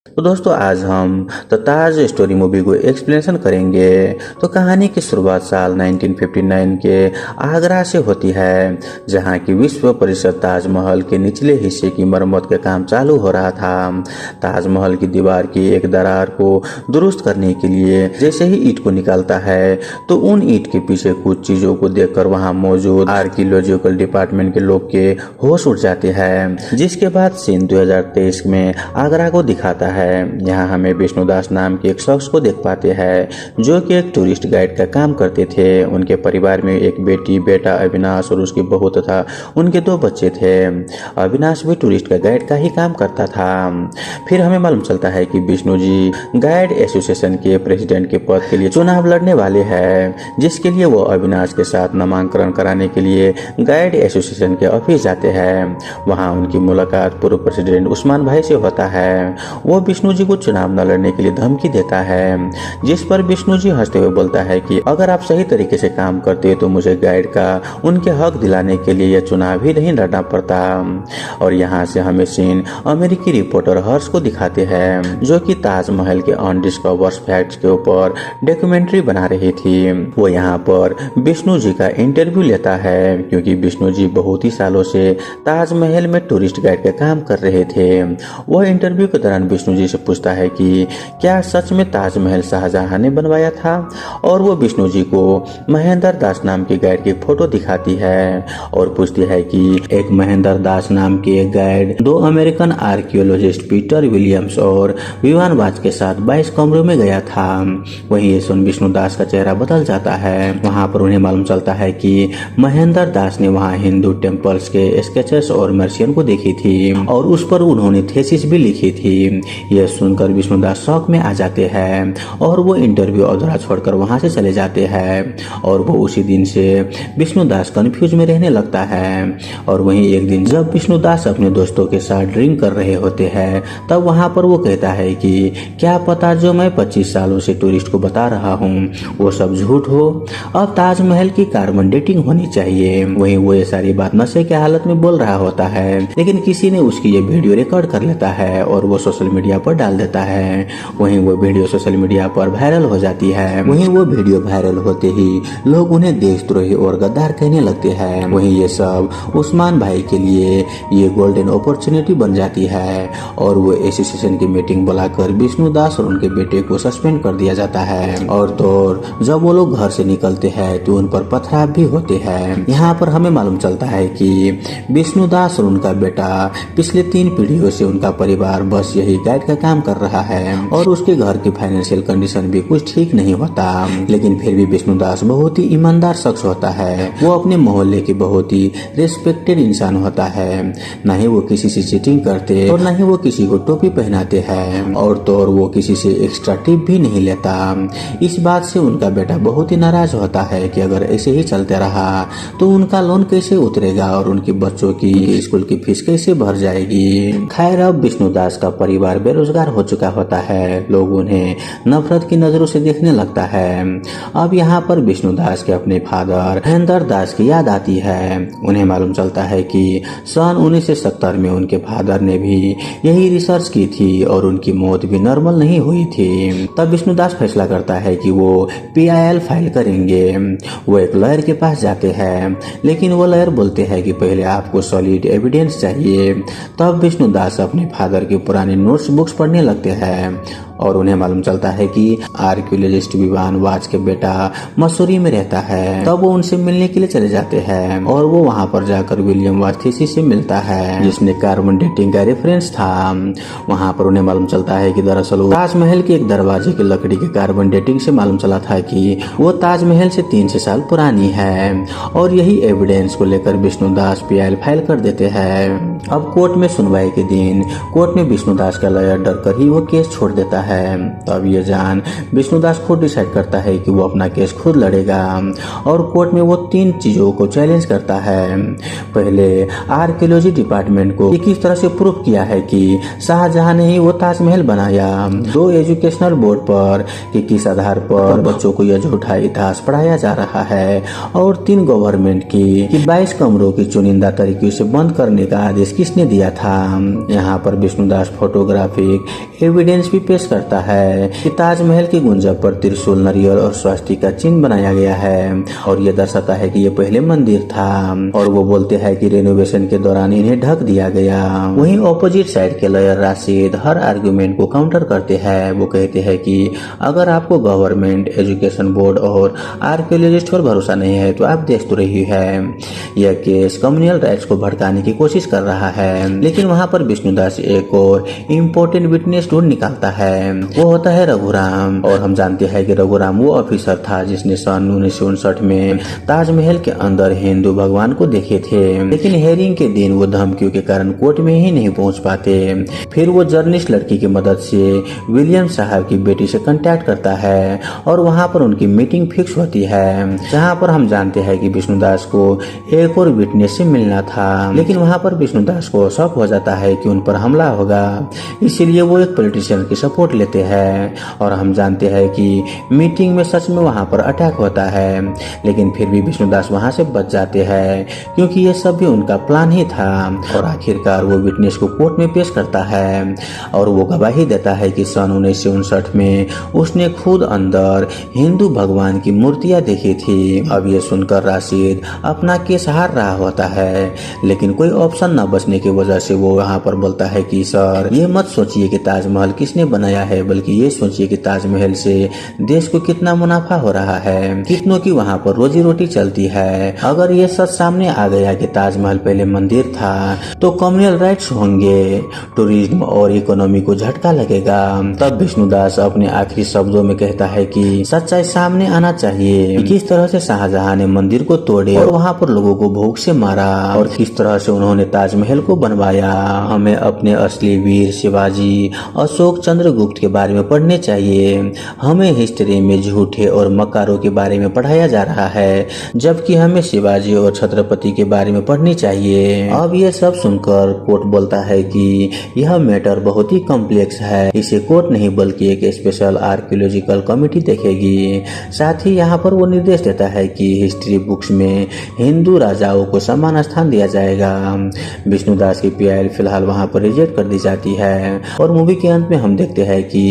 तो दोस्तों आज हम द ताज स्टोरी मूवी को एक्सप्लेनेशन करेंगे। तो कहानी की शुरुआत साल 1959 के आगरा से होती है, जहां की विश्व परिषद ताजमहल के निचले हिस्से की मरम्मत का काम चालू हो रहा था। ताजमहल की दीवार की एक दरार को दुरुस्त करने के लिए जैसे ही ईंट को निकालता है तो उन ईंट के पीछे कुछ चीजों को देखकर वहां मौजूद आर्कियोलॉजिकल डिपार्टमेंट के लोग के होश उड़ जाते हैं। जिसके बाद सीन 2023 में आगरा को दिखाता है। यहाँ हमें विष्णुदास नाम के एक शख्स को देख पाते हैं जो कि एक टूरिस्ट गाइड का काम करते थे। उनके परिवार में एक बेटी, बेटा अविनाश और उसकी बहू तथा उनके 2 बच्चे थे। अविनाश भी टूरिस्ट का गाइड का ही काम करता था। फिर हमें मालूम चलता है कि विष्णु जी गाइड एसोसिएशन के प्रेसिडेंट के पद के लिए चुनाव लड़ने वाले हैं, जिसके लिए वो अविनाश के साथ नामांकन कराने के लिए गाइड एसोसिएशन के ऑफिस जाते हैं। वहाँ उनकी मुलाकात पूर्व प्रेसिडेंट उस्मान भाई से होता है। वो विष्णु जी को चुनाव न लड़ने के लिए धमकी देता है, जिस पर विष्णु जी हंसते हुए बोलता है कि अगर आप सही तरीके से काम करते तो मुझे गाइड का उनके हक दिलाने के लिए यह चुनाव ही नहीं लड़ना पड़ता। और यहाँ से हमें सीन अमेरिकी रिपोर्टर हर्ष को दिखाते हैं, जो कि ताजमहल के अनडिस्कवर्ड फैक्ट्स के ऊपर डॉक्यूमेंट्री बना रही थी। वो यहाँ पर विष्णु जी का इंटरव्यू लेता है, क्योंकि विष्णु जी बहुत ही सालों से ताजमहल में टूरिस्ट गाइड का काम कर रहे थे। वह इंटरव्यू के दौरान विष्णु जी से पूछता है कि क्या सच में ताजमहल शाहजहां ने बनवाया था, और वो विष्णु जी को महेंद्र दास नाम के गाइड की फोटो दिखाती है और पूछती है कि एक महेंद्र दास नाम के एक guide 2 American archaeologist Peter Williams और विवान वाज के साथ 22 कमरों में गया था। वहीं ये सुन विष्णु दास का चेहरा बदल जाता है। वहां पर उन्हें मालूम चलता है कि महेंद्र दास ने वहां हिंदू टेम्पल्स के स्केचेस और मर्सियन को देखी थी और उस पर उन्होंने थीसिस भी लिखी थी। यह सुनकर विष्णुदास शौक में आ जाते हैं और वो इंटरव्यू अधूरा छोड़कर वहां से चले जाते हैं। और वो उसी दिन से विष्णुदास कंफ्यूज में रहने लगता है। और वहीं एक दिन जब विष्णुदास अपने दोस्तों के साथ ड्रिंक कर रहे होते हैं, तब वहां पर वो कहता है कि क्या पता जो मैं 25 सालों से टूरिस्ट को बता रहा हूँ वो सब झूठ हो। अब ताजमहल की कार्बन डेटिंग होनी चाहिए। वहीं वो ये सारी बात नशे के हालत में बोल रहा होता है, लेकिन किसी ने उसकी ये वीडियो रिकॉर्ड कर लेता है और वो सोशल मीडिया पर डाल देता है। वहीं वो वीडियो सोशल मीडिया पर वायरल हो जाती है। वहीं वो वीडियो वायरल होते ही लोग उन्हें देशद्रोही और गद्दार कहने लगते हैं। वहीं ये सब उस्मान भाई के लिए ये गोल्डन अपॉर्चुनिटी बन जाती है और वो एसोसिएशन की मीटिंग बुलाकर विष्णुदास और उनके बेटे को सस्पेंड कर दिया जाता है। और तो जब वो लोग घर से निकलते हैं तो उन पर पथराव भी होते हैं। यहाँ पर हमें मालूम चलता है कि विष्णुदास और उनका बेटा पिछले 3 पीढ़ियों से उनका परिवार बस यही गाइड का काम कर रहा है और उसके घर की फाइनेंशियल कंडीशन भी कुछ ठीक नहीं होता। लेकिन फिर भी विष्णुदास बहुत ही ईमानदार शख्स होता है। वो अपने मोहल्ले के बहुत ही रिस्पेक्टेड इंसान होता है। न ही वो किसी से चीटिंग करते और न ही वो किसी को टोपी पहनाते हैं और तो और वो किसी से एक्स्ट्रा टिप भी नहीं लेता। इस बात से उनका बेटा बहुत ही नाराज होता है कि अगर ऐसे ही चलते रहा तो उनका लोन कैसे उतरेगा और उनके बच्चों की स्कूल की फीस कैसे भर जाएगी। खैर अब विष्णुदास का परिवार बेरोजगार हो चुका होता है। लोग उन्हें नफरत की नजरों से देखने लगता है। अब यहाँ पर विष्णुदास के अपने फादर महेंद्र दास की याद आती है। उन्हें मालूम चलता है कि सन 1970 में उनके फादर ने भी यही रिसर्च की थी और उनकी मौत भी नॉर्मल नहीं हुई थी। तब विष्णुदास फैसला करता है कि वो PIL फाइल करेंगे। वो एक लॉयर के पास जाते हैं, लेकिन वो लॉयर बोलते हैं कि पहले आपको सॉलिड एविडेंस चाहिए। तब विष्णुदास अपने फादर के पुराने नोट्स बुक्स पढ़ने लगते हैं और उन्हें मालूम चलता है कि आर्कियोलॉजिस्ट विवान वाज के बेटा मसूरी में रहता है। तब वो उनसे मिलने के लिए चले जाते हैं और वो वहां पर जाकर विलियम वाज थीसिस से मिलता है, जिसने कार्बन डेटिंग का रेफरेंस था। वहां पर उन्हें मालूम चलता है कि दरअसल ताजमहल के एक दरवाजे की लकड़ी के कार्बन डेटिंग से मालूम चला था कि वो ताजमहल से 300 साल पुरानी है। और यही एविडेंस को लेकर विष्णुदास PIL फाइल कर देते हैं। अब कोर्ट में सुनवाई के दिन कोर्ट में विष्णुदास का लॉयर डर कर ही वो केस छोड़ देता है। है। तो अब ये जान विष्णुदास खुद डिसाइड करता है कि वो अपना केस खुद लड़ेगा और कोर्ट में वो 3 चीजों को चैलेंज करता है। पहले आर्कियोलॉजी डिपार्टमेंट को किस तरह से प्रूफ किया है कि शाहजहां ने ही वो ताजमहल बनाया। 2 एजुकेशनल बोर्ड पर कि किस आधार पर बच्चों को यह झूठा इतिहास पढ़ाया जा रहा है। और 3 गवर्नमेंट की कि 22 कमरों की चुनिंदा तरीके से बंद करने का आदेश किसने दिया था। यहाँ पर विष्णुदास फोटोग्राफिक एविडेंस भी पेश करता है कि ताजमहल की गुंजब पर त्रिशूल, नारियल और स्वास्तिक का चिन्ह बनाया गया है और यह दर्शाता है कि यह पहले मंदिर था। और वो बोलते हैं कि रेनोवेशन के दौरान इन्हें ढक दिया गया। वहीं ऑपोजिट साइड के लॉयर राशिद हर आर्गुमेंट को काउंटर करते हैं। वो कहते हैं कि अगर आपको गवर्नमेंट, एजुकेशन बोर्ड और आर्कियोलॉजिस्ट पर भरोसा नहीं है तो आप देख तो रही है यह केस कम्युनल राइट्स को भड़काने की कोशिश कर रहा है। लेकिन वहाँ पर विष्णुदास एक और इम्पोर्टेंट विटनेस ढूंढ निकालता है। वो होता है रघुराम। और हम जानते हैं कि रघुराम वो ऑफिसर था जिसने सन 1959 में ताजमहल के अंदर हिंदू भगवान को देखे थे। लेकिन हेयरिंग के दिन वो धमकियों के कारण कोर्ट में ही नहीं पहुंच पाते। फिर वो जर्नलिस्ट लड़की की मदद से विलियम साहब की बेटी से कांटेक्ट करता है और वहाँ पर उनकी मीटिंग फिक्स होती है, जहाँ पर हम जानते हैं कि विष्णुदास को एक और विटनेस से मिलना था। लेकिन वहाँ पर विष्णुदास को शक हो जाता है कि उन पर हमला होगा, इसीलिए वो एक पॉलिटिशियन की सपोर्ट लेते हैं। और हम जानते हैं कि मीटिंग में सच में वहाँ पर अटैक होता है, लेकिन फिर भी विष्णुदास वहाँ से बच जाते हैं क्योंकि ये सब भी उनका प्लान ही था। और आखिरकार वो विटनेस को कोर्ट में पेश करता है और वो गवाही देता है कि सन 1959 में उसने खुद अंदर हिंदू भगवान की मूर्तियां देखी थी। अब ये सुनकर राशिद अपना केस हार रहा होता है, लेकिन कोई ऑप्शन न बचने की वजह से वो वहाँ पर बोलता है कि सर, ये मत सोचिए कि ताजमहल किसने बनाया है, बल्कि ये सोचिए कि ताजमहल से देश को कितना मुनाफा हो रहा है, कितनों की वहाँ पर रोजी रोटी चलती है। अगर ये सच सामने आ गया कि ताजमहल पहले मंदिर था तो कम्युनल राइट्स होंगे, टूरिज्म और इकोनॉमी को झटका लगेगा। तब विष्णुदास अपने आखिरी शब्दों में कहता है कि सच्चाई सामने आना चाहिए, किस तरह से शाहजहां ने मंदिर को तोड़े और वहाँ पर लोगों को भूख से मारा और किस तरह से उन्होंने ताजमहल को बनवाया। हमें अपने असली वीर शिवाजी, अशोक चंद्रगुप्त के बारे में पढ़ने चाहिए। हमें हिस्ट्री में झूठे और मकारों के बारे में पढ़ाया जा रहा है, जबकि हमें शिवाजी और छत्रपति के बारे में पढ़नी चाहिए। अब ये सब सुनकर कोर्ट बोलता है कि यह मैटर बहुत ही कॉम्प्लेक्स है, इसे कोर्ट नहीं बल्कि एक स्पेशल आर्कियोलॉजिकल कमेटी देखेगी। साथ ही यहाँ पर वो निर्देश देता है कि हिस्ट्री बुक्स में हिंदू राजाओं को समान स्थान दिया जाएगा। विष्णुदास की पीआईएल फिलहाल वहाँ पर रिजेक्ट कर दी जाती है और मूवी के अंत में हम देखते हैं कि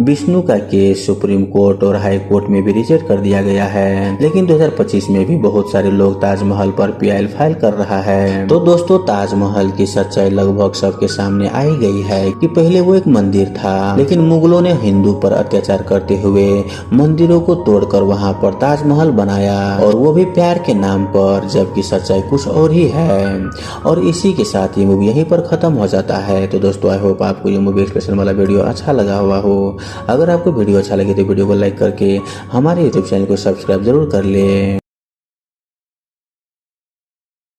विष्णु का केस सुप्रीम कोर्ट और हाई कोर्ट में भी रिजेक्ट कर दिया गया है। लेकिन 2025 में भी बहुत सारे लोग ताजमहल पर पीआईएल फाइल कर रहा है। तो दोस्तों, ताजमहल की सच्चाई लगभग सबके सामने आई गई है कि पहले वो एक मंदिर था, लेकिन मुगलों ने हिंदू पर अत्याचार करते हुए मंदिरों को तोड़कर वहाँ पर ताजमहल बनाया, और वो भी प्यार के नाम पर, जबकि सच्चाई कुछ और ही है। और इसी के साथ ये मूवी यहीं पर खत्म हो जाता है। तो दोस्तों, आई होप आपको ये मूवी एक्सप्रेशन वाला वीडियो अच्छा लगा हुआ हो। अगर आपको वीडियो अच्छा लगे तो वीडियो को लाइक करके हमारे यूट्यूब चैनल को सब्सक्राइब जरूर कर ले।